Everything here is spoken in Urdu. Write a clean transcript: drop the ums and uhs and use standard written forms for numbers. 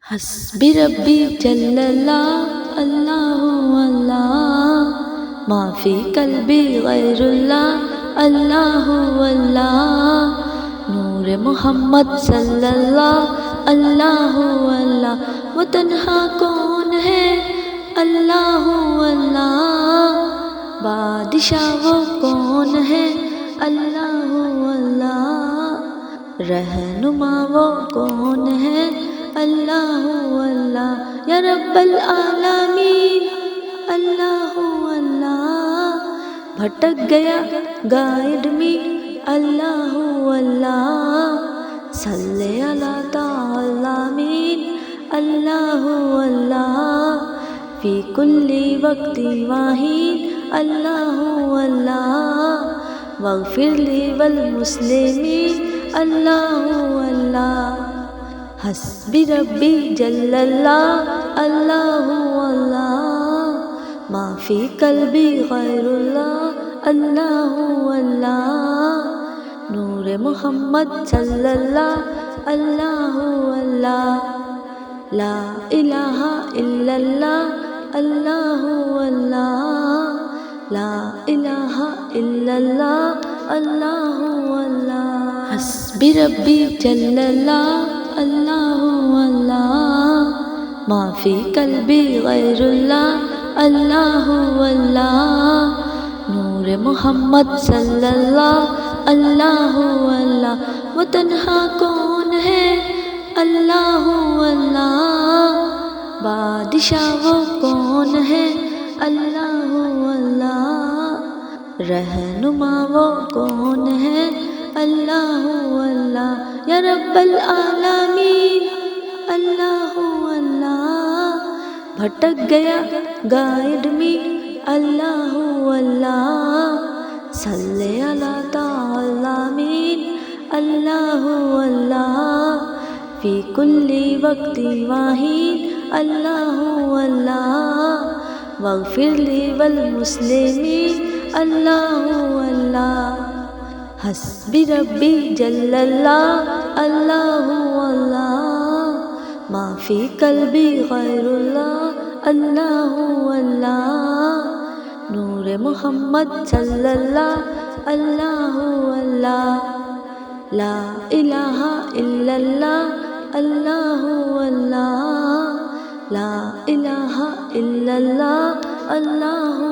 حسبی ربی جل اللہ اللہ اللہ، ما فی قلبی غیر اللہ اللہ اللہ، نور محمد صلی اللہ اللہ اللہ، وہ تنہا کون ہے اللہ اللہ، بادشاہ وہ کون ہے اللہ اللہ، رہنما وہ کون ہے اللہ اللہ، یا رب العالمین اللہ اللہ، بھٹک گیا گائیڈ می اللہ اللہ، صلی اللہ تعالی مین اللہ اللہ، فی کل وقت واحد اللہ اللہ، واغفر لی والمسلمین اللہ اللہ، حسبی ربی جل اللہ اللہ اللہ، ما فی قلبی غیر اللہ اللہ اللہ، نور محمد صلی اللہ اللہ اللہ، لا الہ الا اللہ اللہ اللہ، لا الہ الا اللہ اللہ اللہ، حسبی ربی جل اللہ اللہ اللہ، ما فی قلبی غیر اللہ اللہ اللہ، نور محمد صلی اللہ اللہ اللہ، وہ تنہا کون ہے اللہ اللہ، بادشاہ وہ کون ہے اللہ اللہ، رہنما وہ کون ہے اللہ اللہ، یا رب العالمین اللہ اللہ، بھٹک گیا گائیڈ می اللہ اللہ، صلی اللہ تعالی مین اللہ اللہ، فی کل وقت واحد اللہ اللہ، واغفر لی والمسلمین اللہ اللہ، حسبی ربی جل اللہ اللہ اللہ، ما فی قلبی غیر اللہ اللہ اللہ، نور محمد صلی اللہ اللہ اللہ، لا الہ الا اللہ اللہ اللہ، لا الہ الا اللہ اللہ